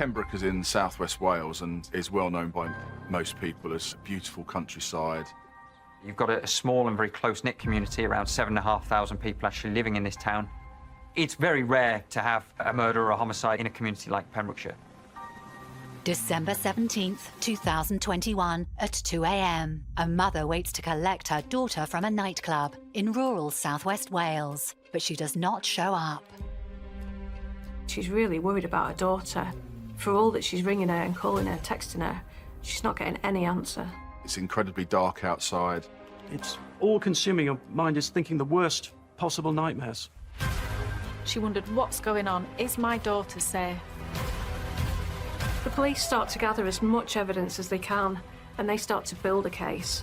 Pembroke is in southwest Wales and is well known by most people as beautiful countryside. You've got a small and very close-knit community, around 7,500 people actually living in this town. It's very rare to have a murder or a homicide in a community like Pembrokeshire. December 17th, 2021, at 2 a.m. A mother waits to collect her daughter from a nightclub in rural southwest Wales, but she does not show up. She's really worried about her daughter. For all that she's ringing her and calling her, texting her, she's not getting any answer. It's incredibly dark outside. It's all-consuming. Your mind is thinking the worst possible nightmares. She wondered, what's going on? Is my daughter safe? The police start to gather as much evidence as they can, and they start to build a case.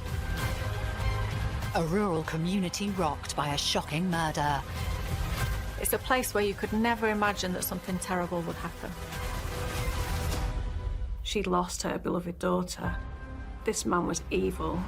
A rural community rocked by a shocking murder. It's a place where you could never imagine that something terrible would happen. She'd lost her beloved daughter. This man was evil.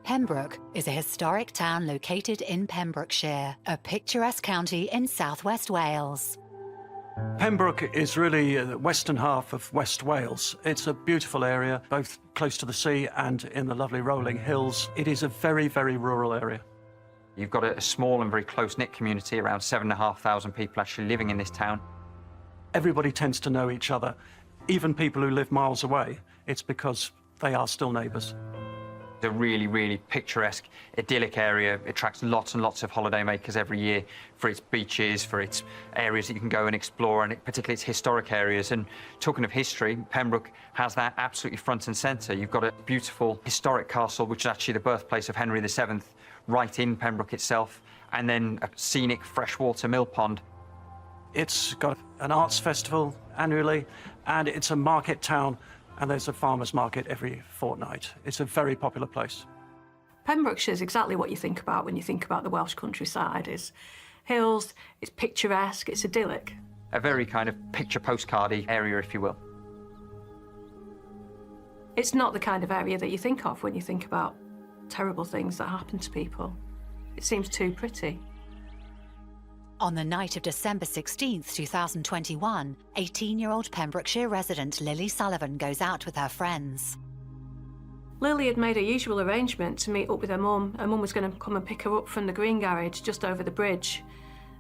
Pembroke is a historic town located in Pembrokeshire, a picturesque county in southwest Wales. Pembroke is really the western half of West Wales. It's a beautiful area, both close to the sea and in the lovely rolling hills. It is a very, very rural area. You've got a small and very close-knit community, around 7,500 people actually living in this town. Everybody tends to know each other. Even people who live miles away, it's because they are still neighbours. It's a really, really picturesque, idyllic area. It attracts lots and lots of holidaymakers every year for its beaches, for its areas that you can go and explore, and particularly its historic areas. And talking of history, Pembroke has that absolutely front and centre. You've got a beautiful historic castle, which is actually the birthplace of Henry VII, right in Pembroke itself, and then a scenic freshwater mill pond. It's got an arts festival annually, and it's a market town, and there's a farmer's market every fortnight. It's a very popular place. Pembrokeshire is exactly what you think about when you think about the Welsh countryside. It's hills, it's picturesque, it's idyllic. A very kind of picture postcardy area, if you will. It's not the kind of area that you think of when you think about terrible things that happen to people. It seems too pretty. On the night of December 16th, 2021, 18-year-old Pembrokeshire resident Lily Sullivan goes out with her friends. Lily had made a usual arrangement to meet up with her mum. Her mum was going to come and pick her up from the green garage just over the bridge.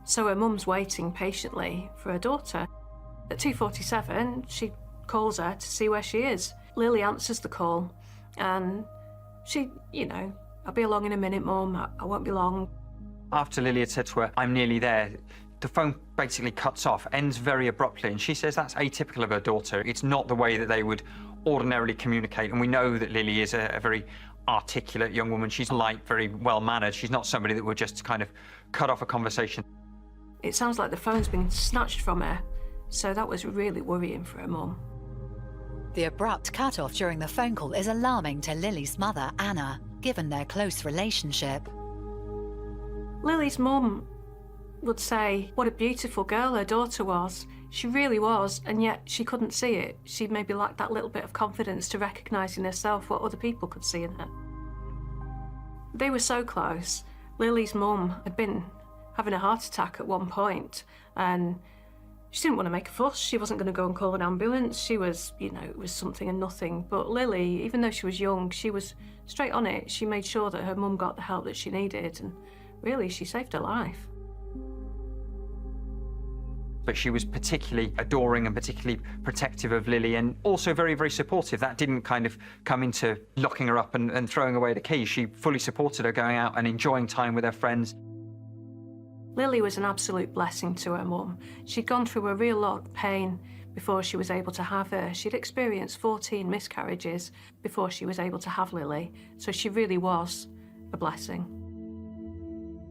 So her mum's waiting patiently for her daughter. At 2:47, she calls her to see where she is. Lily answers the call, and she, I'll be along in a minute, Mum, I won't be long. After Lily had said to her, I'm nearly there, the phone basically cuts off, ends very abruptly, and she says that's atypical of her daughter. It's not the way that they would ordinarily communicate, and we know that Lily is a very articulate young woman. She's light, very well-mannered. She's not somebody that would just kind of cut off a conversation. It sounds like the phone's been snatched from her, so that was really worrying for her mum. The abrupt cut-off during the phone call is alarming to Lily's mother, Anna, given their close relationship. Lily's mum would say what a beautiful girl her daughter was. She really was, and yet she couldn't see it. She maybe lacked that little bit of confidence to recognise in herself what other people could see in her. They were so close. Lily's mum had been having a heart attack at one point, and she didn't want to make a fuss. She wasn't going to go and call an ambulance. She was, it was something and nothing. But Lily, even though she was young, she was straight on it. She made sure that her mum got the help that she needed, and really, she saved her life. But she was particularly adoring and particularly protective of Lily, and also very, very supportive. That didn't kind of come into locking her up and throwing away the key. She fully supported her going out and enjoying time with her friends. Lily was an absolute blessing to her mum. She'd gone through a real lot of pain before she was able to have her. She'd experienced 14 miscarriages before she was able to have Lily, so she really was a blessing.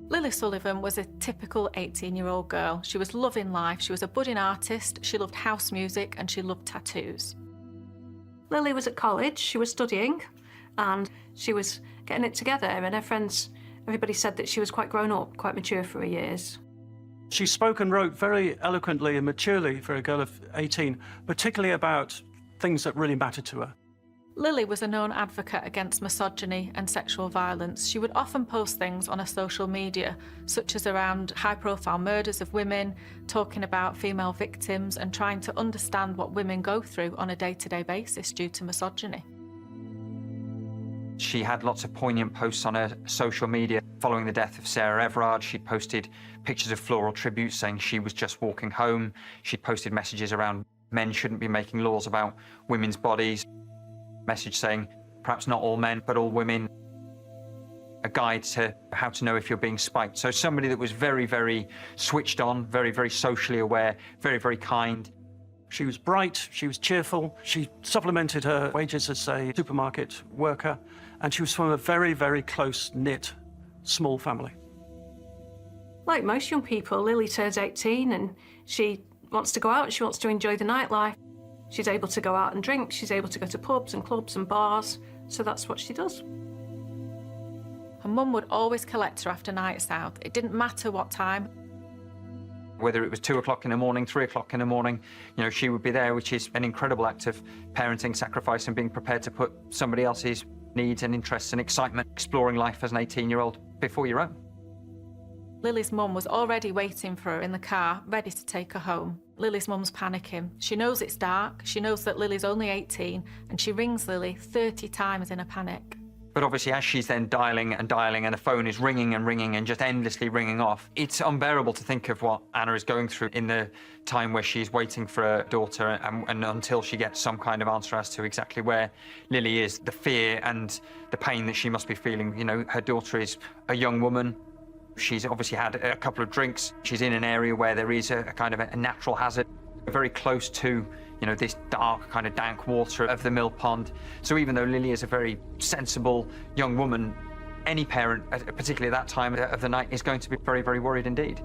Lily Sullivan was a typical 18-year-old girl. She was loving life, she was a budding artist, she loved house music and she loved tattoos. Lily was at college, she was studying, and she was getting it together, and her friends, everybody said that she was quite grown up, quite mature for her years. She spoke and wrote very eloquently and maturely for a girl of 18, particularly about things that really mattered to her. Lily was a known advocate against misogyny and sexual violence. She would often post things on her social media, such as around high-profile murders of women, talking about female victims and trying to understand what women go through on a day-to-day basis due to misogyny. She had lots of poignant posts on her social media. Following the death of Sarah Everard, she'd posted pictures of floral tributes saying she was just walking home. She'd posted messages around men shouldn't be making laws about women's bodies. Message saying perhaps not all men, but all women. A guide to how to know if you're being spiked. So somebody that was very, very switched on, very, very socially aware, very, very kind. She was bright, she was cheerful, she supplemented her wages as a supermarket worker, and she was from a very, very close-knit, small family. Like most young people, Lily turns 18 and she wants to go out, she wants to enjoy the nightlife. She's able to go out and drink, she's able to go to pubs and clubs and bars, so that's what she does. Her mum would always collect her after nights out. It didn't matter what time. Whether it was 2 o'clock in the morning, 3 o'clock in the morning, you know, she would be there, which is an incredible act of parenting, sacrifice, and being prepared to put somebody else's needs and interests and excitement, exploring life as an 18-year-old before your own. Lily's mum was already waiting for her in the car, ready to take her home. Lily's mum's panicking. She knows it's dark, she knows that Lily's only 18, and she rings Lily 30 times in a panic. But obviously, as she's then dialing and dialing, and the phone is ringing and ringing and just endlessly ringing off, it's unbearable to think of what Anna is going through in the time where she's waiting for her daughter and until she gets some kind of answer as to exactly where Lily is, the fear and the pain that she must be feeling. You know, her daughter is a young woman. She's obviously had a couple of drinks. She's in an area where there is a kind of a natural hazard, very close to, you know, this dark kind of dank water of the mill pond. So even though Lily is a very sensible young woman, any parent, particularly at that time of the night, is going to be very, very worried indeed.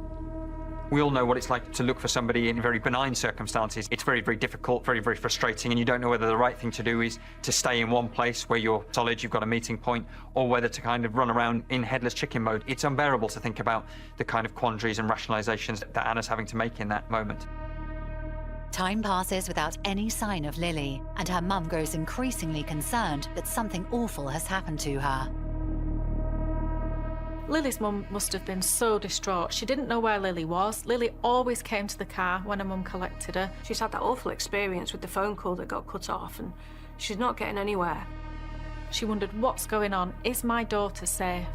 We all know what it's like to look for somebody in very benign circumstances. It's very, very difficult, very, very frustrating, and you don't know whether the right thing to do is to stay in one place where you're solid, you've got a meeting point, or whether to kind of run around in headless chicken mode. It's unbearable to think about the kind of quandaries and rationalizations that Anna's having to make in that moment. Time passes without any sign of Lily, and her mum grows increasingly concerned that something awful has happened to her. Lily's mum must have been so distraught. She didn't know where Lily was. Lily always came to the car when her mum collected her. She's had that awful experience with the phone call that got cut off, and she's not getting anywhere. She wondered, what's going on? Is my daughter safe?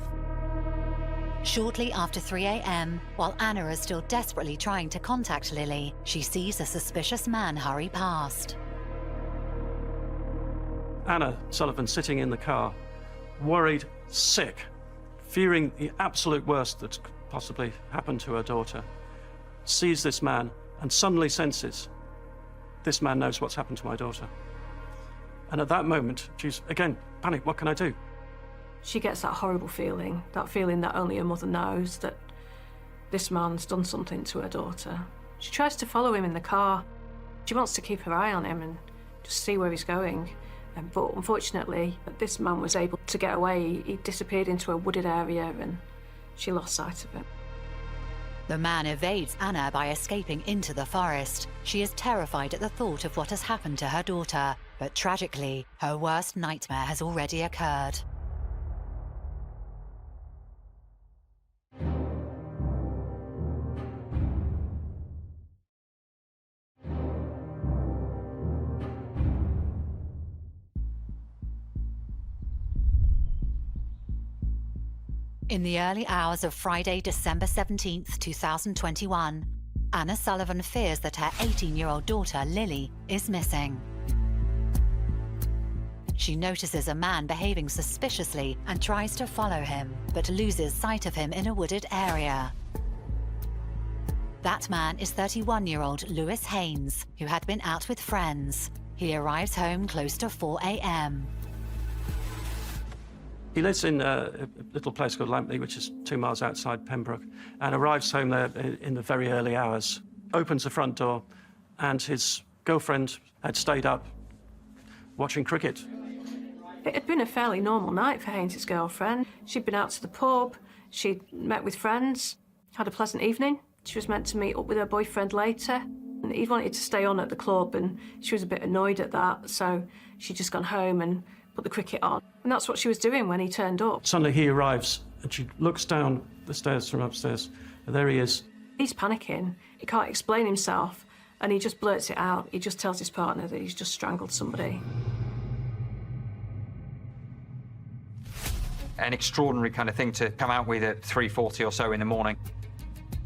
Shortly after 3 a.m., while Anna is still desperately trying to contact Lily, she sees a suspicious man hurry past. Anna Sullivan sitting in the car, worried, sick, fearing the absolute worst that could possibly happen to her daughter, sees this man and suddenly senses, this man knows what's happened to my daughter. And at that moment, she's, again, panic, what can I do? She gets that horrible feeling that only her mother knows, that this man's done something to her daughter. She tries to follow him in the car. She wants to keep her eye on him and just see where he's going. But unfortunately, this man was able to get away. He disappeared into a wooded area and she lost sight of him. The man evades Anna by escaping into the forest. She is terrified at the thought of what has happened to her daughter, but tragically, her worst nightmare has already occurred. In the early hours of Friday, December 17th, 2021, Anna Sullivan fears that her 18-year-old daughter, Lily, is missing. She notices a man behaving suspiciously and tries to follow him, but loses sight of him in a wooded area. That man is 31-year-old Lewis Haynes, who had been out with friends. He arrives home close to 4 a.m. He lives in a little place called Lampley, which is 2 miles outside Pembroke, and arrives home there in the very early hours, opens the front door, and his girlfriend had stayed up watching cricket. It had been a fairly normal night for Haynes' girlfriend. She'd been out to the pub, she'd met with friends, had a pleasant evening. She was meant to meet up with her boyfriend later. And he wanted to stay on at the club, and she was a bit annoyed at that, so she'd just gone home and put the cricket on. And that's what she was doing when he turned up. Suddenly he arrives, and she looks down the stairs from upstairs, and there he is. He's panicking, he can't explain himself, and he just blurts it out. He just tells his partner that he's just strangled somebody. An extraordinary kind of thing to come out with at 3:40 or so in the morning.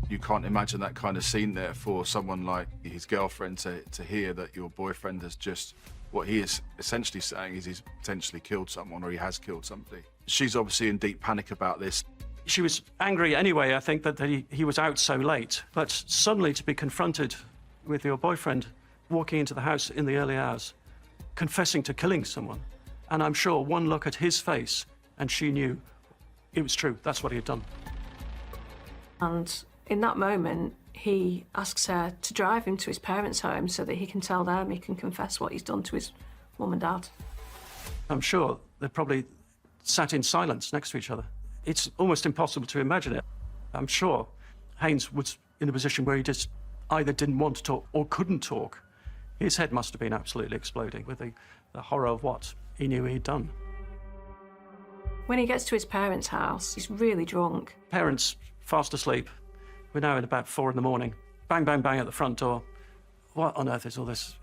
You can't imagine that kind of scene there for someone like his girlfriend to hear that your boyfriend has just, what he is essentially saying is he's potentially killed someone or he has killed somebody. She's obviously in deep panic about this. She was angry anyway, I think, that he was out so late. But suddenly to be confronted with your boyfriend walking into the house in the early hours, confessing to killing someone, and I'm sure one look at his face and she knew it was true. That's what he had done. And in that moment, he asks her to drive him to his parents' home so that he can tell them, he can confess what he's done to his mum and dad. I'm sure they probably sat in silence next to each other. It's almost impossible to imagine it. I'm sure Haynes was in a position where he just either didn't want to talk or couldn't talk. His head must have been absolutely exploding with the horror of what he knew he'd done. When he gets to his parents' house, he's really drunk. Parents fast asleep. We're now at about 4 in the morning. Bang, bang, bang at the front door. What on earth is all this?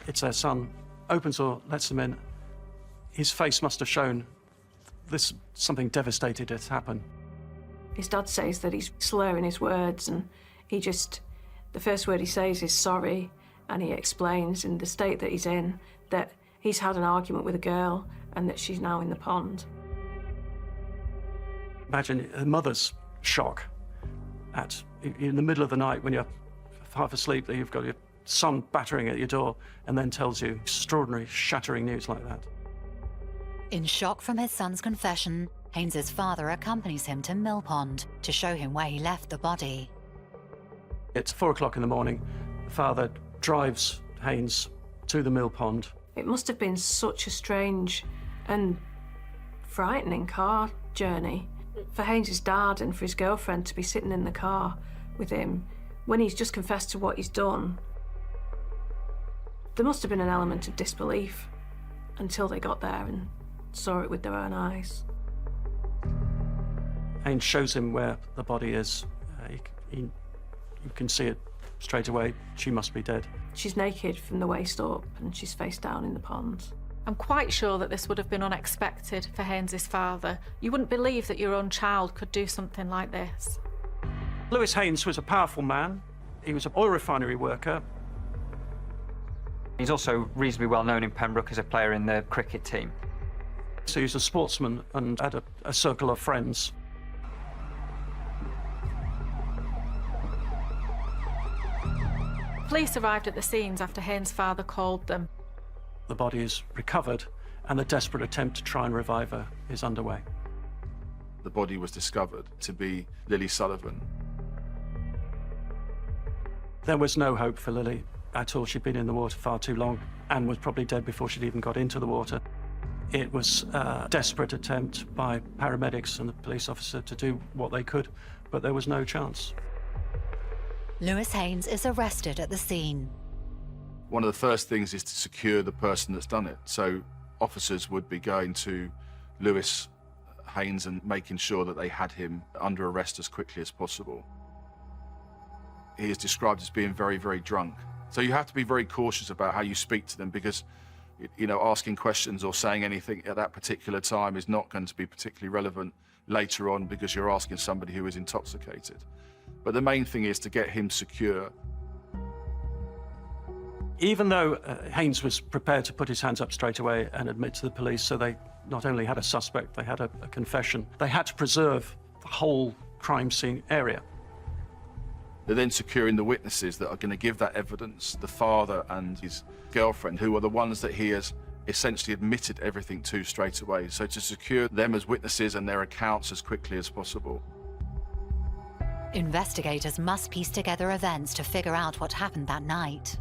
It's their son. Opens door, lets them in. His face must have shown something devastating has happened. His dad says that he's slurring his words, and the first word he says is sorry, and he explains in the state that he's in that he's had an argument with a girl and that she's now in the pond. Imagine a mother's shock in the middle of the night when you're half asleep, that you've got your son battering at your door and then tells you extraordinary, shattering news like that. In shock from his son's confession, Haynes's father accompanies him to Mill Pond to show him where he left the body. It's 4 o'clock in the morning. The father drives Haynes to the Mill Pond. It must have been such a strange and frightening car journey for Haynes's dad and for his girlfriend to be sitting in the car with him when he's just confessed to what he's done. There must have been an element of disbelief until they got there and saw it with their own eyes. Haynes shows him where the body is. You can see it straight away. She must be dead. She's naked from the waist up and she's face down in the pond. I'm quite sure that this would have been unexpected for Haynes's father. You wouldn't believe that your own child could do something like this. Lewis Haynes was a powerful man. He was an oil refinery worker. He's also reasonably well known in Pembroke as a player in the cricket team. So he was a sportsman and had a circle of friends. Police arrived at the scenes after Haynes' father called them. The body is recovered and the desperate attempt to try and revive her is underway. The body was discovered to be Lily Sullivan. There was no hope for Lily at all. She'd been in the water far too long and was probably dead before she'd even got into the water. It was a desperate attempt by paramedics and the police officer to do what they could, but there was no chance. Lewis Haynes is arrested at the scene. One of the first things is to secure the person that's done it. So officers would be going to Lewis Haynes and making sure that they had him under arrest as quickly as possible. He is described as being very, very drunk. So you have to be very cautious about how you speak to them because, you know, asking questions or saying anything at that particular time is not going to be particularly relevant later on because you're asking somebody who is intoxicated. But the main thing is to get him secure. Even though Haynes was prepared to put his hands up straight away and admit to the police, so they not only had a suspect, they had a confession, they had to preserve the whole crime scene area. They're then securing the witnesses that are going to give that evidence, the father and his girlfriend, who are the ones that he has essentially admitted everything to straight away. So to secure them as witnesses and their accounts as quickly as possible. Investigators must piece together events to figure out what happened that night.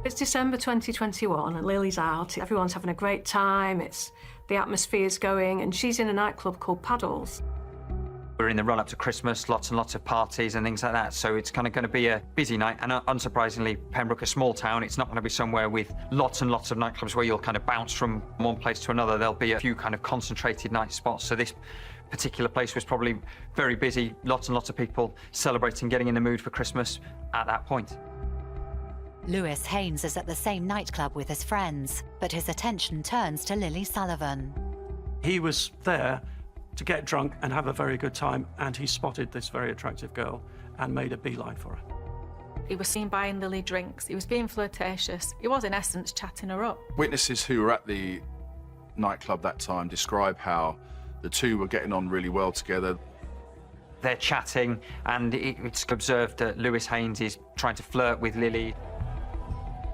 It's December 2021 and Lily's out. Everyone's having a great time. The atmosphere's going, and she's in a nightclub called Paddles. We're in the run-up to Christmas, lots and lots of parties and things like that, so it's kind of going to be a busy night. And unsurprisingly, Pembroke, a small town, it's not going to be somewhere with lots and lots of nightclubs where you'll kind of bounce from one place to another. There'll be a few kind of concentrated night spots. So this particular place was probably very busy, lots and lots of people celebrating, getting in the mood for Christmas at that point. Lewis Haynes is at the same nightclub with his friends, but his attention turns to Lily Sullivan. He was there to get drunk and have a very good time, and he spotted this very attractive girl and made a beeline for her. He was seen buying Lily drinks. He was being flirtatious. He was, in essence, chatting her up. Witnesses who were at the nightclub that time describe how the two were getting on really well together. They're chatting, and it's observed that Lewis Haynes is trying to flirt with Lily.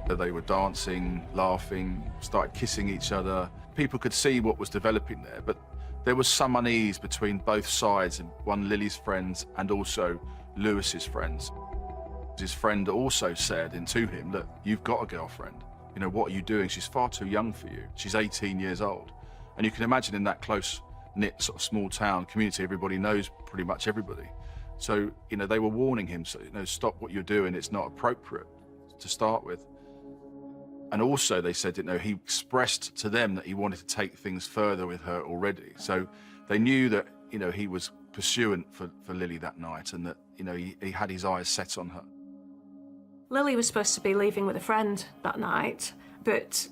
They were dancing, laughing, started kissing each other. People could see what was developing there, but there was some unease between both sides, and one Lily's friends and also Lewis's friends. His friend also said to him, look, you've got a girlfriend. You know, what are you doing? She's far too young for you. She's 18 years old. And you can imagine in that close-knit sort of small town community, everybody knows pretty much everybody. So, you know, they were warning him, so, you know, stop what you're doing. It's not appropriate to start with. And also they said, you know, he expressed to them that he wanted to take things further with her already. So they knew that, you know, he was pursuant for Lily that night, and that, you know, he had his eyes set on her. Lily was supposed to be leaving with a friend that night, but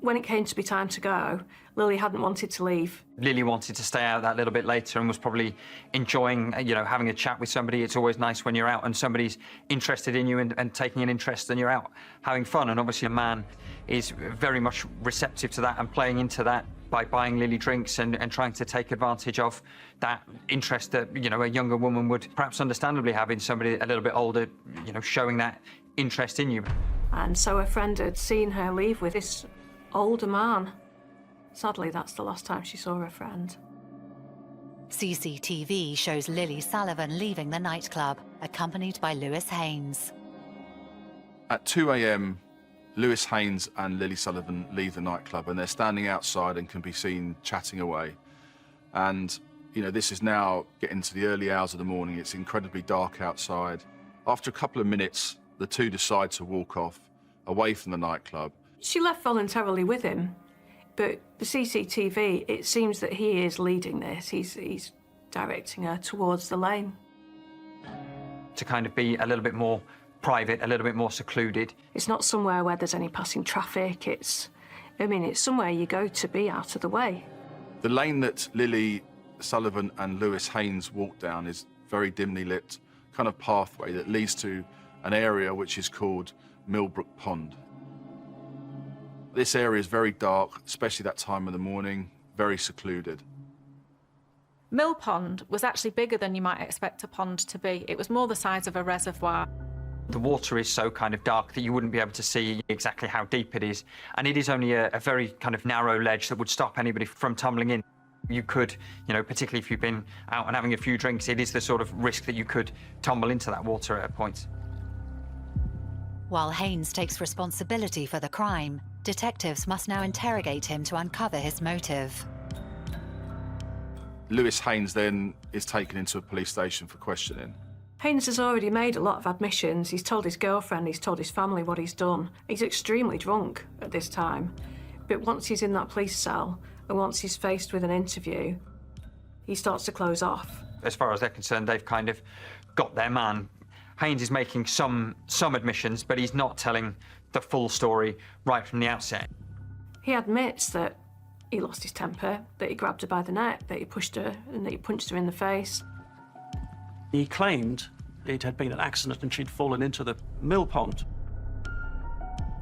when it came to be time to go, Lily hadn't wanted to leave. Lily wanted to stay out that little bit later and was probably enjoying, you know, having a chat with somebody. It's always nice when you're out and somebody's interested in you and taking an interest, and you're out having fun. And obviously a man is very much receptive to that and playing into that by buying Lily drinks and trying to take advantage of that interest that, you know, a younger woman would perhaps understandably have in somebody a little bit older, you know, showing that interest in you. And so her friend had seen her leave with this older man. Sadly, that's the last time she saw her friend. CCTV shows Lily Sullivan leaving the nightclub, accompanied by Lewis Haynes. At 2 a.m, Lewis Haynes and Lily Sullivan leave the nightclub, and they're standing outside and can be seen chatting away. And, you know, this is now getting to the early hours of the morning. It's incredibly dark outside. After a couple of minutes, the two decide to walk off away from the nightclub. She left voluntarily with him, but the CCTV, it seems that he is leading this. He's directing her towards the lane. To kind of be a little bit more private, a little bit more secluded. It's not somewhere where there's any passing traffic. It's somewhere you go to be out of the way. The lane that Lily Sullivan and Lewis Haynes walked down is very dimly lit kind of pathway that leads to an area which is called Millbrook Pond. This area is very dark, especially that time of the morning, very secluded. Mill Pond was actually bigger than you might expect a pond to be. It was more the size of a reservoir. The water is so kind of dark that you wouldn't be able to see exactly how deep it is. And it is only a very kind of narrow ledge that would stop anybody from tumbling in. You could, you know, particularly if you've been out and having a few drinks, it is the sort of risk that you could tumble into that water at a point. While Haynes takes responsibility for the crime, detectives must now interrogate him to uncover his motive. Lewis Haynes then is taken into a police station for questioning. Haynes has already made a lot of admissions. He's told his girlfriend, he's told his family what he's done. He's extremely drunk at this time. But once he's in that police cell, and once he's faced with an interview, he starts to close off. As far as they're concerned, they've kind of got their man. Haynes is making some admissions, but he's not telling the full story right from the outset. He admits that he lost his temper, that he grabbed her by the neck, that he pushed her, and that he punched her in the face. He claimed it had been an accident and she'd fallen into the mill pond.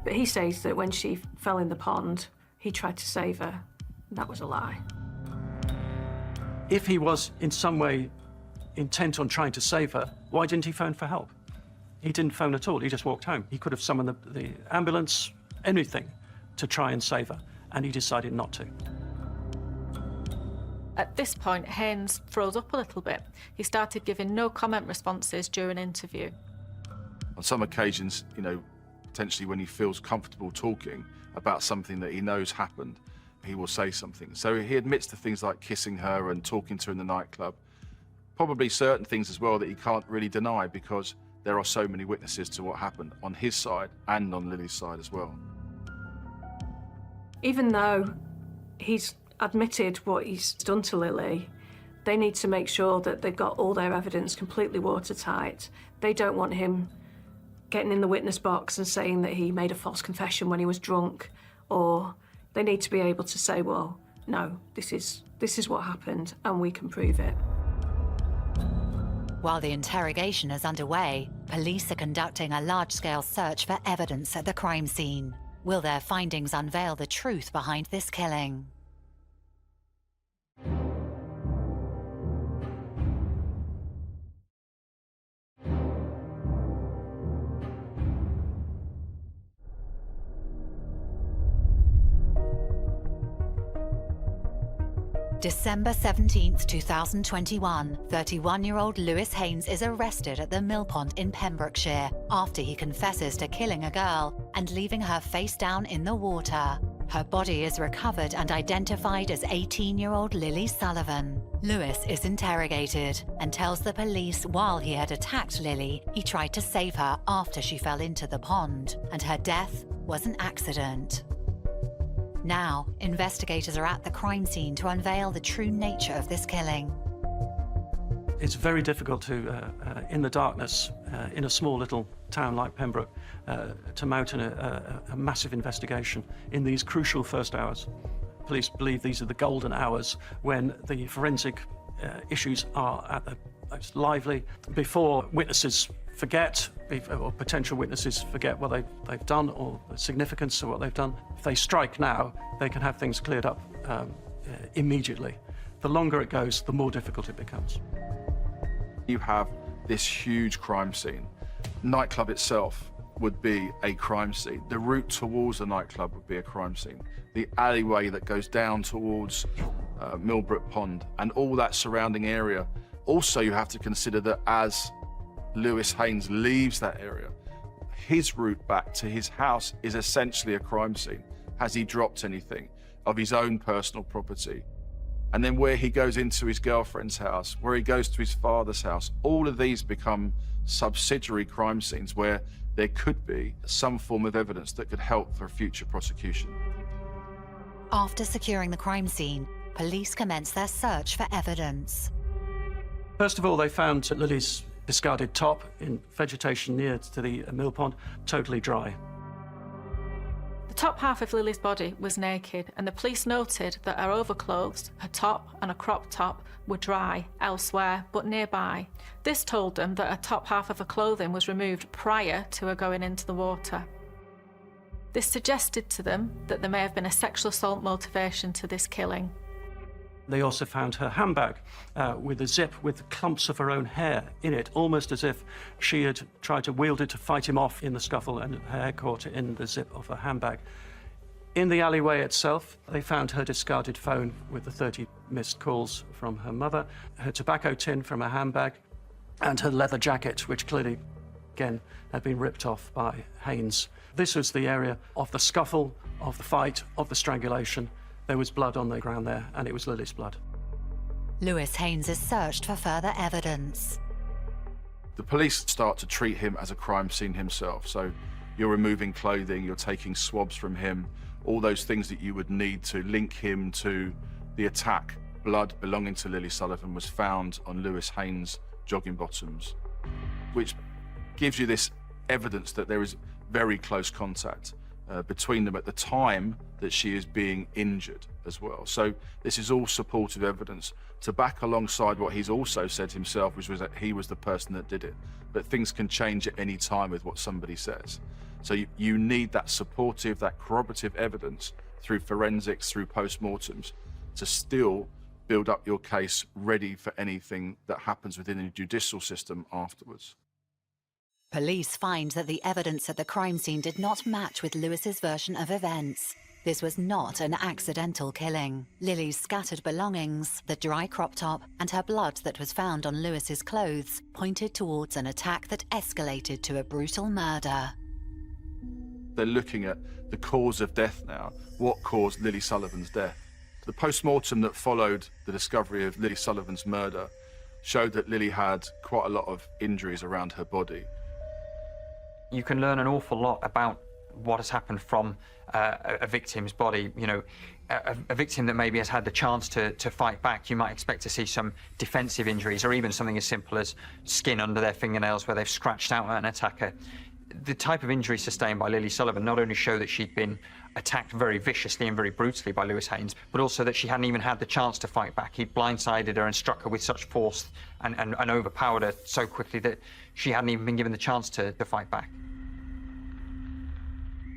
But he says that when she fell in the pond, he tried to save her. That was a lie. If he was in some way intent on trying to save her, why didn't he phone for help? He didn't phone at all. He just walked home. He could have summoned the ambulance, anything, to try and save her, and he decided not to. At this point, Haynes froze up a little bit. He started giving no comment responses during interview. On some occasions, you know, potentially when he feels comfortable talking about something that he knows happened, he will say something. So he admits to things like kissing her and talking to her in the nightclub. Probably certain things as well that he can't really deny because there are so many witnesses to what happened on his side and on Lily's side as well. Even though he's admitted what he's done to Lily, they need to make sure that they've got all their evidence completely watertight. They don't want him getting in the witness box and saying that he made a false confession when he was drunk, or they need to be able to say, well, no, this is what happened and we can prove it. While the interrogation is underway, police are conducting a large-scale search for evidence at the crime scene. Will their findings unveil the truth behind this killing? December 17th, 2021, 31-year-old Lewis Haynes is arrested at the Mill Pond in Pembrokeshire after he confesses to killing a girl and leaving her face down in the water. Her body is recovered and identified as 18-year-old Lily Sullivan. Lewis is interrogated and tells the police while he had attacked Lily, he tried to save her after she fell into the pond, and her death was an accident. Now, investigators are at the crime scene to unveil the true nature of this killing. It's very difficult to, in the darkness, in a small little town like Pembroke, to mount a massive investigation in these crucial first hours. Police believe these are the golden hours when the forensic issues are at the most lively, before witnesses forget, or potential witnesses forget what they've done or the significance of what they've done. If they strike now, they can have things cleared up immediately. The longer it goes, the more difficult it becomes. You have this huge crime scene. Nightclub itself would be a crime scene. The route towards the nightclub would be a crime scene. The alleyway that goes down towards Millbrook Pond and all that surrounding area. Also, you have to consider that as Lewis Haynes leaves that area, his route back to his house is essentially a crime scene. Has he dropped anything of his own personal property? And then where he goes into his girlfriend's house, where he goes to his father's house, all of these become subsidiary crime scenes where there could be some form of evidence that could help for a future prosecution. After securing the crime scene, police commence their search for evidence. First of all, they found Lily's discarded top in vegetation near to the mill pond, totally dry. The top half of Lily's body was naked, and the police noted that her overclothes, her top and a crop top, were dry elsewhere but nearby. This told them that her top half of her clothing was removed prior to her going into the water. This suggested to them that there may have been a sexual assault motivation to this killing. They also found her handbag with a zip with clumps of her own hair in it, almost as if she had tried to wield it to fight him off in the scuffle, and her hair caught in the zip of her handbag. In the alleyway itself, they found her discarded phone with the 30 missed calls from her mother, her tobacco tin from her handbag, and her leather jacket, which clearly, again, had been ripped off by Haynes. This was the area of the scuffle, of the fight, of the strangulation. There was blood on the ground there, and it was Lily's blood. Lewis Haynes is searched for further evidence. The police start to treat him as a crime scene himself. So you're removing clothing, you're taking swabs from him, all those things that you would need to link him to the attack. Blood belonging to Lily Sullivan was found on Lewis Haynes' jogging bottoms, which gives you this evidence that there is very close contact between them at the time that she is being injured as well. So this is all supportive evidence to back alongside what he's also said himself, which was that he was the person that did it. But things can change at any time with what somebody says. So you need that supportive, that corroborative evidence through forensics, through post-mortems, to still build up your case ready for anything that happens within the judicial system afterwards. Police find that the evidence at the crime scene did not match with Lewis's version of events. This was not an accidental killing. Lily's scattered belongings, the dry crop top, and her blood that was found on Lewis's clothes pointed towards an attack that escalated to a brutal murder. They're looking at the cause of death now. What caused Lily Sullivan's death? The post-mortem that followed the discovery of Lily Sullivan's murder showed that Lily had quite a lot of injuries around her body. You can learn an awful lot about what has happened from a victim's body. You know, a victim that maybe has had the chance to fight back, you might expect to see some defensive injuries, or even something as simple as skin under their fingernails where they've scratched out an attacker. The type of injury sustained by Lily Sullivan not only show that she'd been attacked very viciously and very brutally by Lewis Haynes, but also that she hadn't even had the chance to fight back. He'd blindsided her and struck her with such force and overpowered her so quickly that she hadn't even been given the chance to fight back.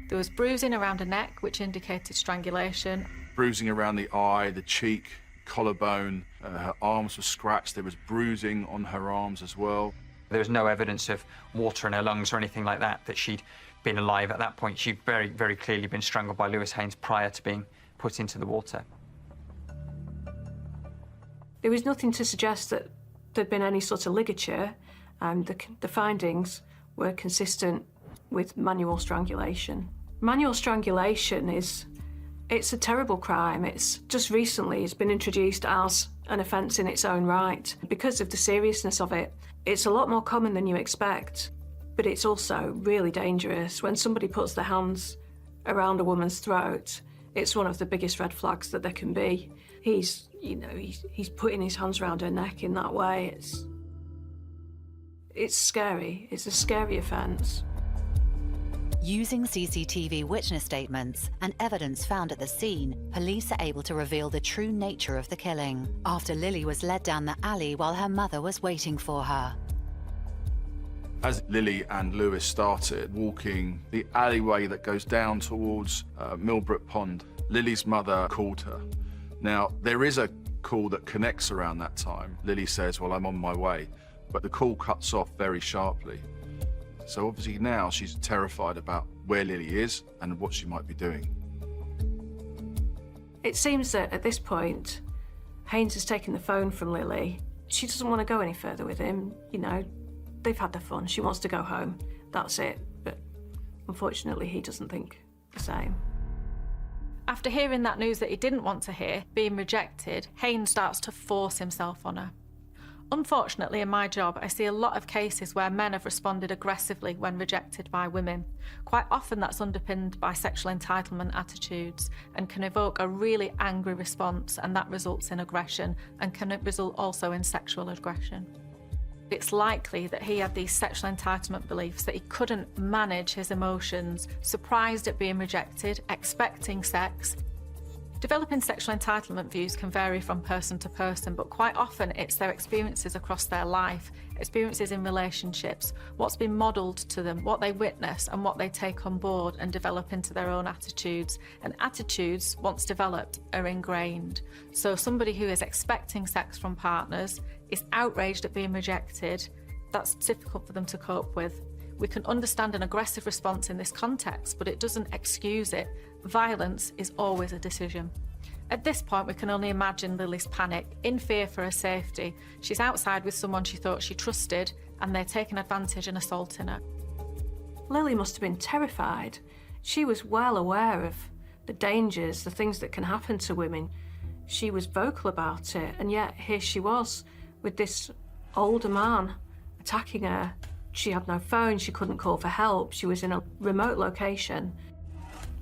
There was bruising around her neck, which indicated strangulation. Bruising around the eye, the cheek, collarbone, her arms were scratched. There was bruising on her arms as well. There was no evidence of water in her lungs or anything like that, that she'd been alive at that point. She'd very, very clearly been strangled by Lewis Haynes prior to being put into the water. There was nothing to suggest that there'd been any sort of ligature. The findings were consistent with manual strangulation. Manual strangulation it's a terrible crime. It's just recently it's been introduced as an offence in its own right. Because of the seriousness of it, it's a lot more common than you expect, but it's also really dangerous. When somebody puts their hands around a woman's throat, it's one of the biggest red flags that there can be. He's putting his hands around her neck in that way. It's scary. It's a scary offence. Using CCTV witness statements and evidence found at the scene, police are able to reveal the true nature of the killing after Lily was led down the alley while her mother was waiting for her. As Lily and Lewis started walking the alleyway that goes down towards Millbrook Pond, Lily's mother called her. Now, there is a call that connects around that time. Lily says, "Well, I'm on my way," but the call cuts off very sharply. So obviously now she's terrified about where Lily is and what she might be doing. It seems that at this point, Haynes has taken the phone from Lily. She doesn't want to go any further with him. You know, they've had their fun. She wants to go home. That's it. But unfortunately, he doesn't think the same. After hearing that news that he didn't want to hear, being rejected, Haynes starts to force himself on her. Unfortunately, in my job, I see a lot of cases where men have responded aggressively when rejected by women. Quite often that's underpinned by sexual entitlement attitudes and can evoke a really angry response, and that results in aggression and can result also in sexual aggression. It's likely that he had these sexual entitlement beliefs, that he couldn't manage his emotions, surprised at being rejected, expecting sex. Developing sexual entitlement views can vary from person to person, but quite often it's their experiences across their life, experiences in relationships, what's been modelled to them, what they witness and what they take on board and develop into their own attitudes. And attitudes, once developed, are ingrained. So somebody who is expecting sex from partners is outraged at being rejected. That's difficult for them to cope with. We can understand an aggressive response in this context, but it doesn't excuse it. Violence is always a decision. At this point, we can only imagine Lily's panic, in fear for her safety. She's outside with someone she thought she trusted, and they're taking advantage and assaulting her. Lily must have been terrified. She was well aware of the dangers, the things that can happen to women. She was vocal about it, and yet here she was with this older man attacking her. She had no phone, she couldn't call for help, she was in a remote location.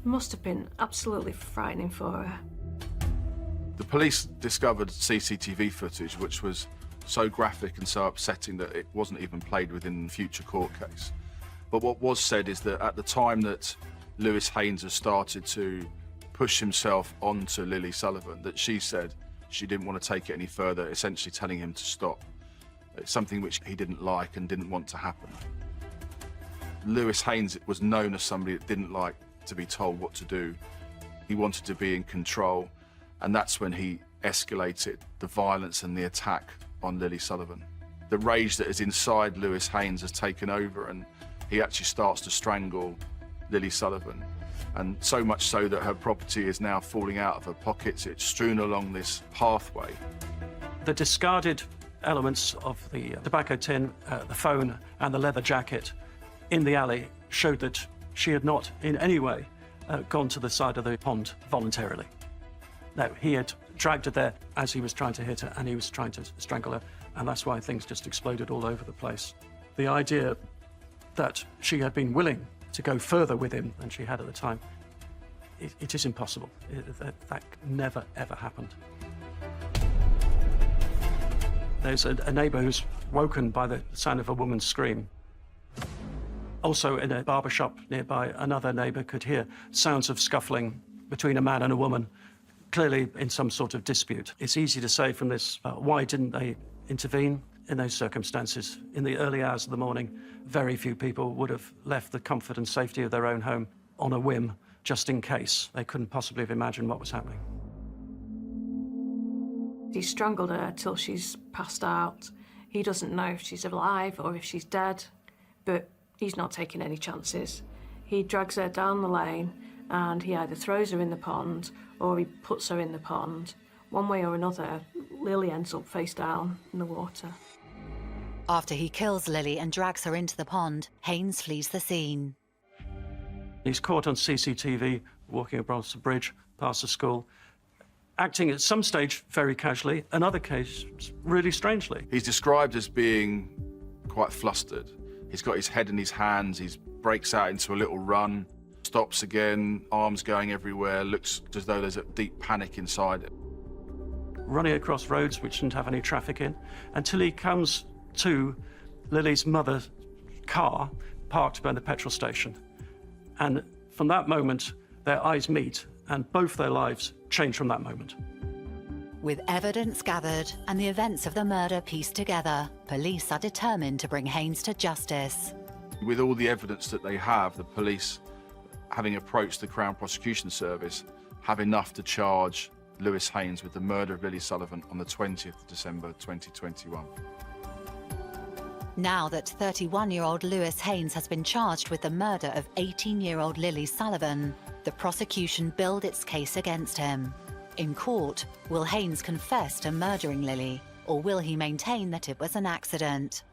It must have been absolutely frightening for her. The police discovered CCTV footage which was so graphic and so upsetting that it wasn't even played within the future court case. But what was said is that at the time that Lewis Haynes has started to push himself onto Lily Sullivan, that she said she didn't want to take it any further, essentially telling him to stop. It's something which he didn't like and didn't want to happen. Lewis Haynes was known as somebody that didn't like to be told what to do. He wanted to be in control, and that's when he escalated the violence and the attack on Lily Sullivan. The rage that is inside Lewis Haynes has taken over, and he actually starts to strangle Lily Sullivan. And so much so that her property is now falling out of her pockets. It's strewn along this pathway. The discarded elements of the tobacco tin, the phone and the leather jacket in the alley showed that she had not in any way gone to the side of the pond voluntarily. No, he had dragged her there as he was trying to hit her, and he was trying to strangle her, and that's why things just exploded all over the place. The idea that she had been willing to go further with him than she had at the time, it is impossible. That never, ever happened. There's a neighbour who's woken by the sound of a woman's scream. Also, in a barber shop nearby, another neighbour could hear sounds of scuffling between a man and a woman, clearly in some sort of dispute. It's easy to say from this, why didn't they intervene in those circumstances? In the early hours of the morning, very few people would have left the comfort and safety of their own home on a whim, just in case. They couldn't possibly have imagined what was happening. He strangled her till she's passed out. He doesn't know if she's alive or if she's dead, but he's not taking any chances. He drags her down the lane and he either throws her in the pond or he puts her in the pond. One way or another, Lily ends up face down in the water. After he kills Lily and drags her into the pond, Haynes flees the scene. He's caught on CCTV walking across the bridge past the school, acting at some stage very casually, another case really strangely. He's described as being quite flustered. He's got his head in his hands, he breaks out into a little run, stops again, arms going everywhere, looks as though there's a deep panic inside him. Running across roads which didn't have any traffic in, until he comes to Lily's mother's car parked by the petrol station. And from that moment, their eyes meet, and both their lives change from that moment. With evidence gathered and the events of the murder pieced together, police are determined to bring Haynes to justice. With all the evidence that they have, the police, having approached the Crown Prosecution Service, have enough to charge Lewis Haynes with the murder of Lily Sullivan on the 20th of December 2021. Now that 31-year-old Lewis Haynes has been charged with the murder of 18-year-old Lily Sullivan, the prosecution build its case against him. In court, will Haynes confess to murdering Lily, or will he maintain that it was an accident?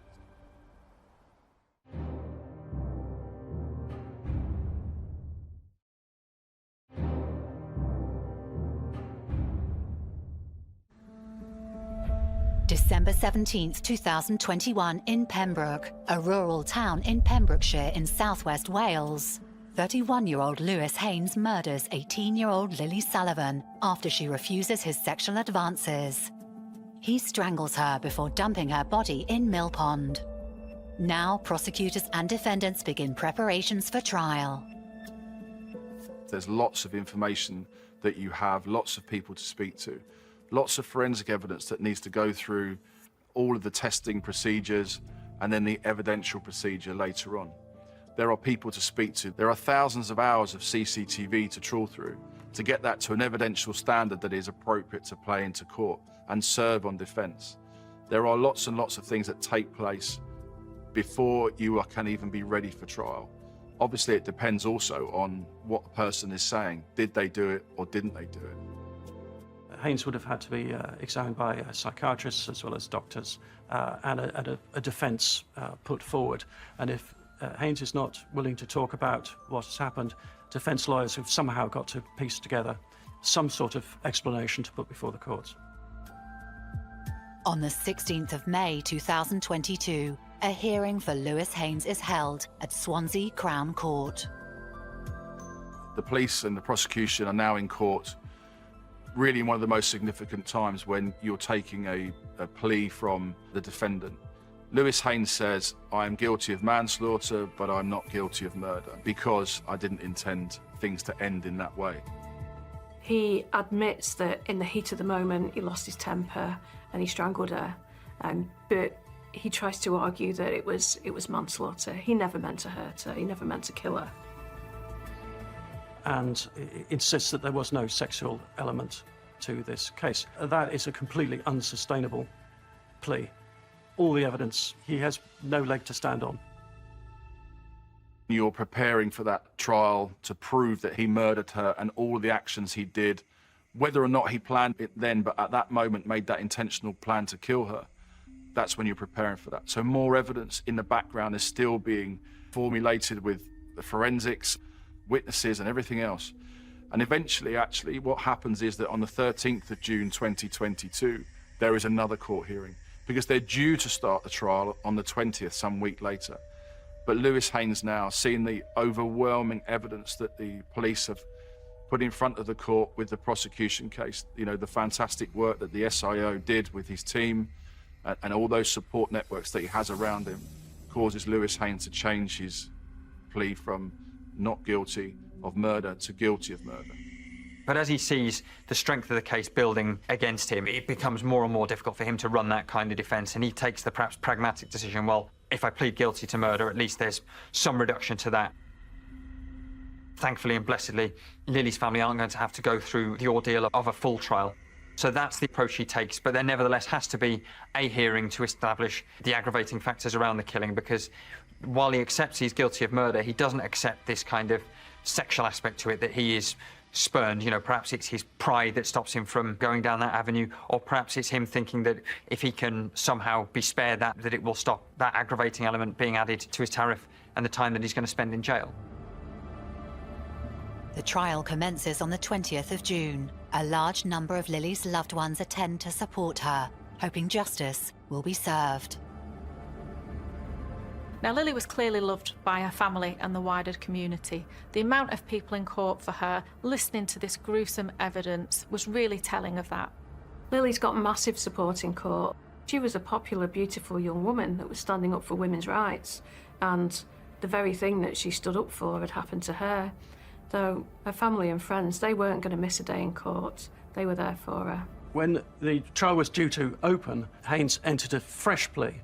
December 17th, 2021 in Pembroke, a rural town in Pembrokeshire in southwest Wales. 31-year-old Lewis Haynes murders 18-year-old Lily Sullivan after she refuses his sexual advances. He strangles her before dumping her body in Mill Pond. Now prosecutors and defendants begin preparations for trial. There's lots of information that you have, lots of people to speak to, lots of forensic evidence that needs to go through all of the testing procedures and then the evidential procedure later on. There are people to speak to. There are thousands of hours of CCTV to trawl through to get that to an evidential standard that is appropriate to play into court and serve on defence. There are lots and lots of things that take place before you can even be ready for trial. Obviously, it depends also on what the person is saying. Did they do it or didn't they do it? Haynes would have had to be examined by psychiatrists as well as doctors and a defence put forward. And if Haynes is not willing to talk about what has happened, defence lawyers have somehow got to piece together some sort of explanation to put before the courts. On the 16th of May 2022, a hearing for Lewis Haynes is held at Swansea Crown Court. The police and the prosecution are now in court, really in one of the most significant times when you're taking a plea from the defendant. Lewis Haynes says, I am guilty of manslaughter, but I'm not guilty of murder because I didn't intend things to end in that way. He admits that in the heat of the moment he lost his temper and he strangled her, but he tries to argue that it was manslaughter. He never meant to hurt her, he never meant to kill her. And insists that there was no sexual element to this case. That is a completely unsustainable plea. All the evidence, he has no leg to stand on. You're preparing for that trial to prove that he murdered her and all the actions he did, whether or not he planned it then, but at that moment made that intentional plan to kill her. That's when you're preparing for that. So more evidence in the background is still being formulated with the forensics, witnesses and everything else. And eventually, actually, what happens is that on the 13th of June 2022, there is another court hearing because they're due to start the trial on the 20th, some week later. But Lewis Haynes now, seeing the overwhelming evidence that the police have put in front of the court with the prosecution case, you know, the fantastic work that the SIO did with his team and all those support networks that he has around him, causes Lewis Haynes to change his plea from not guilty of murder to guilty of murder. But as he sees the strength of the case building against him, it becomes more and more difficult for him to run that kind of defence, and he takes the perhaps pragmatic decision, well, if I plead guilty to murder, at least there's some reduction to that. Thankfully and blessedly, Lily's family aren't going to have to go through the ordeal of a full trial. So that's the approach he takes, but there nevertheless has to be a hearing to establish the aggravating factors around the killing, because while he accepts he's guilty of murder, he doesn't accept this kind of sexual aspect to it, that he is spurned. You know, perhaps it's his pride that stops him from going down that avenue, or perhaps it's him thinking that if he can somehow be spared that it will stop that aggravating element being added to his tariff and the time that he's going to spend in jail. The trial commences on the 20th of June. A large number of Lily's loved ones attend to support her, hoping justice will be served. Now, Lily was clearly loved by her family and the wider community. The amount of people in court for her, listening to this gruesome evidence, was really telling of that. Lily's got massive support in court. She was a popular, beautiful young woman that was standing up for women's rights, and the very thing that she stood up for had happened to her. Though her family and friends, they weren't going to miss a day in court. They were there for her. When the trial was due to open, Haynes entered a fresh plea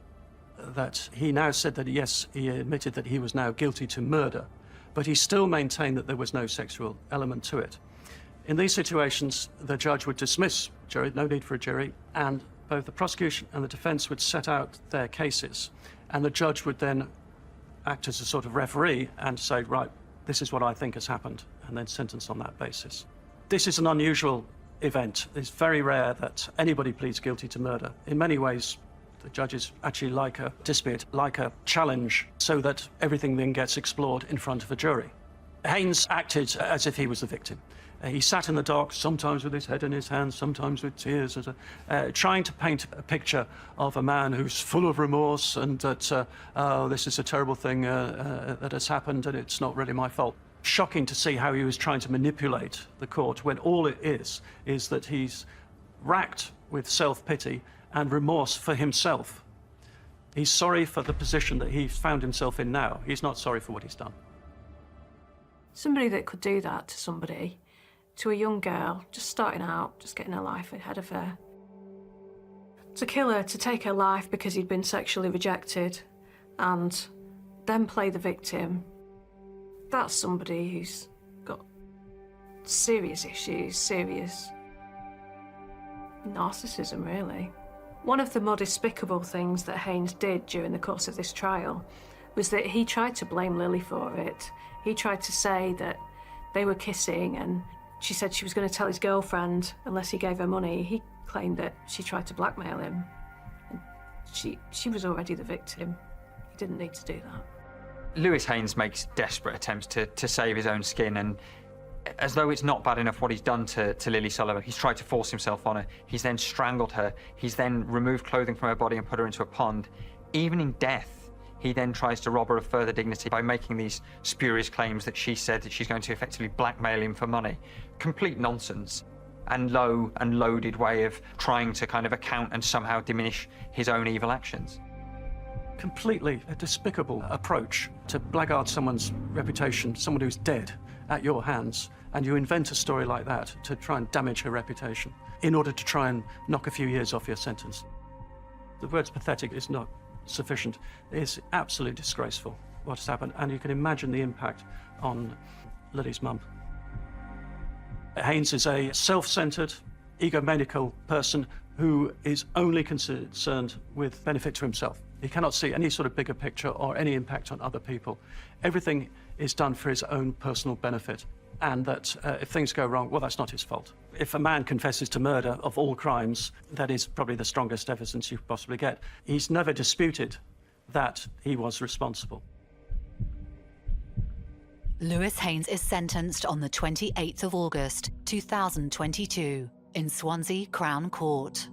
that he now said that, yes, he admitted that he was now guilty to murder, but he still maintained that there was no sexual element to it. In these situations, the judge would dismiss jury, no need for a jury, and both the prosecution and the defence would set out their cases, and the judge would then act as a sort of referee and say, right, this is what I think has happened, and then sentence on that basis. This is an unusual event. It's very rare that anybody pleads guilty to murder. In many ways, the judges actually like a dispute, like a challenge, so that everything then gets explored in front of a jury. Haynes acted as if he was the victim. He sat in the dock, sometimes with his head in his hands, sometimes with tears, trying to paint a picture of a man who's full of remorse and that, oh, this is a terrible thing that has happened and it's not really my fault. Shocking to see how he was trying to manipulate the court when all it is that he's racked with self-pity and remorse for himself. He's sorry for the position that he's found himself in now. He's not sorry for what he's done. Somebody that could do that to somebody, to a young girl, just starting out, just getting her life ahead of her. To kill her, to take her life because he'd been sexually rejected, and then play the victim. That's somebody who's got serious issues, serious narcissism, really. One of the more despicable things that Haynes did during the course of this trial was that he tried to blame Lily for it. He tried to say that they were kissing and she said she was going to tell his girlfriend unless he gave her money. He claimed that she tried to blackmail him. And she was already the victim. He didn't need to do that. Lewis Haynes makes desperate attempts to save his own skin, and as though it's not bad enough what he's done to Lily Sullivan, he's tried to force himself on her. He's then strangled her. He's then removed clothing from her body and put her into a pond. Even in death, he then tries to rob her of further dignity by making these spurious claims that she said that she's going to effectively blackmail him for money. Complete nonsense and low and loaded way of trying to kind of account and somehow diminish his own evil actions. Completely a despicable approach to blackguard someone's reputation, someone who's dead, at your hands, and you invent a story like that to try and damage her reputation in order to try and knock a few years off your sentence. The words pathetic is not sufficient. It's absolutely disgraceful what has happened, and you can imagine the impact on Lily's mum. Haynes is a self-centred, egomaniacal person who is only concerned with benefit to himself. He cannot see any sort of bigger picture or any impact on other people. Everything is done for his own personal benefit, and that if things go wrong, well, that's not his fault. If a man confesses to murder of all crimes, that is probably the strongest evidence you could possibly get. He's never disputed that he was responsible. Lewis Haynes is sentenced on the 28th of August, 2022, in Swansea Crown Court.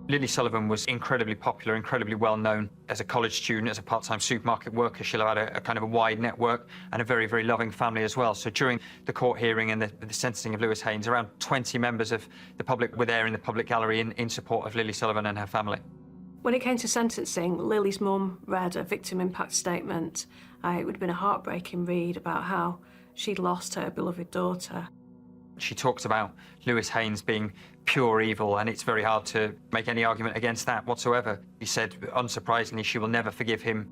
Lily Sullivan was incredibly popular, incredibly well known as a college student, as a part-time supermarket worker. She'll have had a kind of a wide network and a very, very loving family as well. So during the court hearing and the sentencing of Lewis Haynes, around 20 members of the public were there in the public gallery in support of Lily Sullivan and her family. When it came to sentencing, Lily's mum read a victim impact statement. It would have been a heartbreaking read about how she'd lost her beloved daughter. She talks about Lewis Haynes being pure evil, and it's very hard to make any argument against that whatsoever. He said, unsurprisingly, she will never forgive him.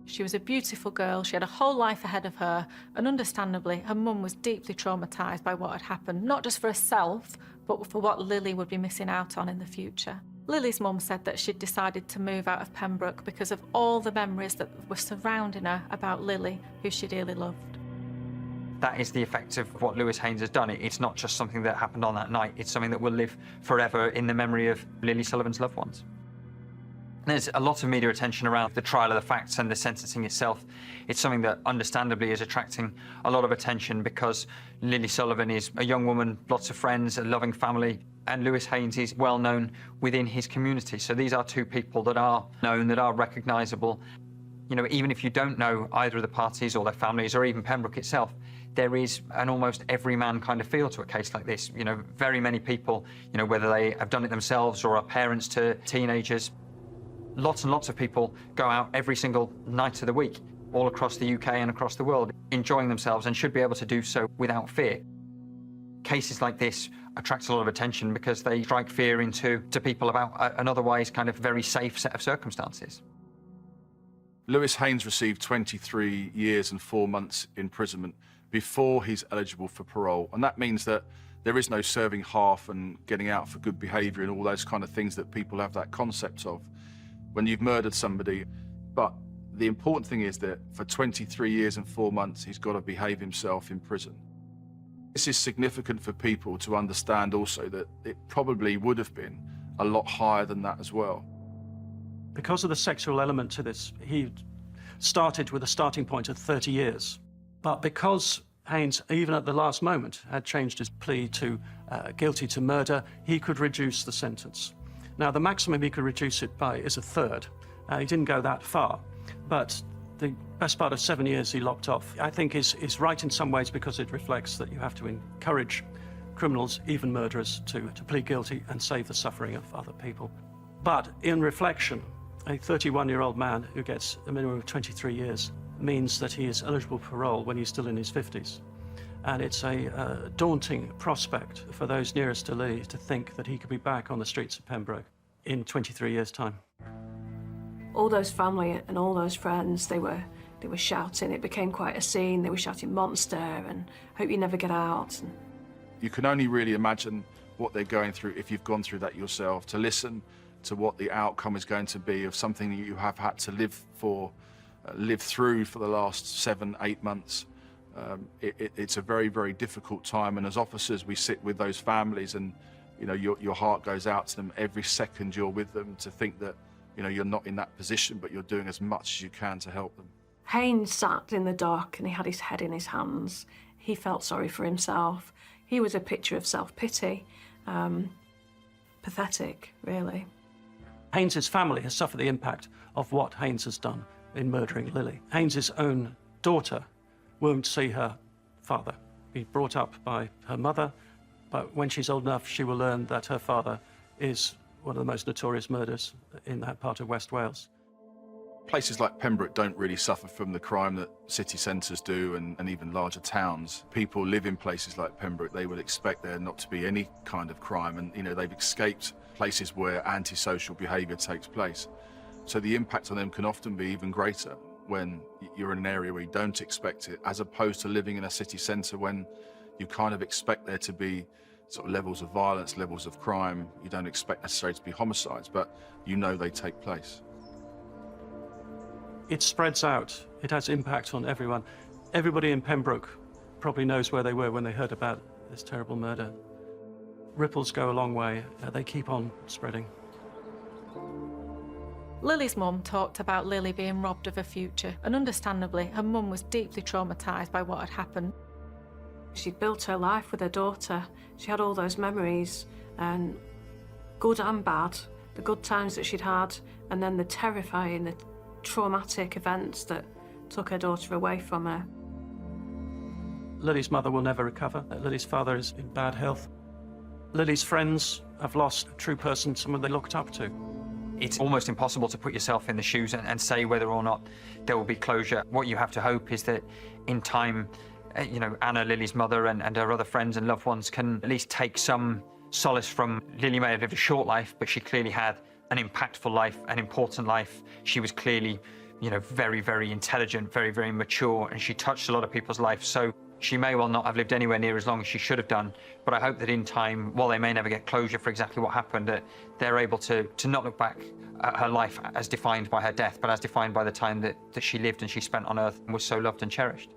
She was a beautiful girl, she had a whole life ahead of her, and understandably, her mum was deeply traumatised by what had happened, not just for herself, but for what Lily would be missing out on in the future. Lily's mum said that she'd decided to move out of Pembroke because of all the memories that were surrounding her about Lily, who she dearly loved. That is the effect of what Lewis Haynes has done. It's not just something that happened on that night. It's something that will live forever in the memory of Lily Sullivan's loved ones. There's a lot of media attention around the trial of the facts and the sentencing itself. It's something that understandably is attracting a lot of attention because Lily Sullivan is a young woman, lots of friends, a loving family, and Lewis Haynes is well known within his community. So these are two people that are known, that are recognisable. You know, even if you don't know either of the parties or their families or even Pembroke itself, there is an almost everyman kind of feel to a case like this. You know, very many people, you know, whether they have done it themselves or are parents to teenagers, lots and lots of people go out every single night of the week, all across the UK and across the world, enjoying themselves and should be able to do so without fear. Cases like this attract a lot of attention because they strike fear into people about an otherwise kind of very safe set of circumstances. Lewis Haynes received 23 years and 4 months imprisonment before he's eligible for parole. And that means that there is no serving half and getting out for good behaviour and all those kind of things that people have that concept of when you've murdered somebody. But the important thing is that for 23 years and 4 months, he's got to behave himself in prison. This is significant for people to understand also that it probably would have been a lot higher than that as well. Because of the sexual element to this, he started with a starting point of 30 years. But because Haynes, even at the last moment, had changed his plea to guilty to murder, he could reduce the sentence. Now, the maximum he could reduce it by is a third. He didn't go that far, but the best part of 7 years he locked off, I think is right in some ways because it reflects that you have to encourage criminals, even murderers, to plead guilty and save the suffering of other people. But in reflection, a 31-year-old man who gets a minimum of 23 years means that he is eligible for parole when he's still in his 50s. And it's a daunting prospect for those nearest to Lee to think that he could be back on the streets of Pembroke in 23 years' time. All those family and all those friends, they were shouting. It became quite a scene. They were shouting "monster" and "hope you never get out." And you can only really imagine what they're going through if you've gone through that yourself, to listen to what the outcome is going to be of something that you have had to live through for the last 7-8 months. It's a very, very difficult time, and as officers we sit with those families and you know your heart goes out to them every second you're with them, to think that you know you're not in that position but you're doing as much as you can to help them. Haynes sat in the dark and he had his head in his hands. He felt sorry for himself. He was a picture of self-pity. Pathetic, really. Haynes's family has suffered the impact of what Haynes has done in murdering Lily. Haynes's own daughter won't see her father. Be brought up by her mother, but when she's old enough, she will learn that her father is one of the most notorious murderers in that part of West Wales. Places like Pembroke don't really suffer from the crime that city centres do and even larger towns. People live in places like Pembroke, they would expect there not to be any kind of crime, and you know they've escaped places where antisocial behaviour takes place. So the impact on them can often be even greater when you're in an area where you don't expect it, as opposed to living in a city centre when you kind of expect there to be sort of levels of violence, levels of crime. You don't expect necessarily to be homicides, but you know they take place. It spreads out. It has impact on everyone. Everybody in Pembroke probably knows where they were when they heard about this terrible murder. Ripples go a long way. They keep on spreading. Lily's mum talked about Lily being robbed of her future, and understandably, her mum was deeply traumatised by what had happened. She'd built her life with her daughter. She had all those memories, and good and bad, the good times that she'd had, and then the terrifying, the traumatic events that took her daughter away from her. Lily's mother will never recover. Lily's father is in bad health. Lily's friends have lost a true person, someone they looked up to. It's almost impossible to put yourself in the shoes and say whether or not there will be closure. What you have to hope is that in time, you know, Anna, Lily's mother, and her other friends and loved ones can at least take some solace from Lily may have lived a short life, but she clearly had an impactful life, an important life. She was clearly, you know, very, very intelligent, very, very mature, and she touched a lot of people's lives. So she may well not have lived anywhere near as long as she should have done, but I hope that in time, while they may never get closure for exactly what happened, that they're able to not look back at her life as defined by her death, but as defined by the time that she lived and she spent on Earth and was so loved and cherished.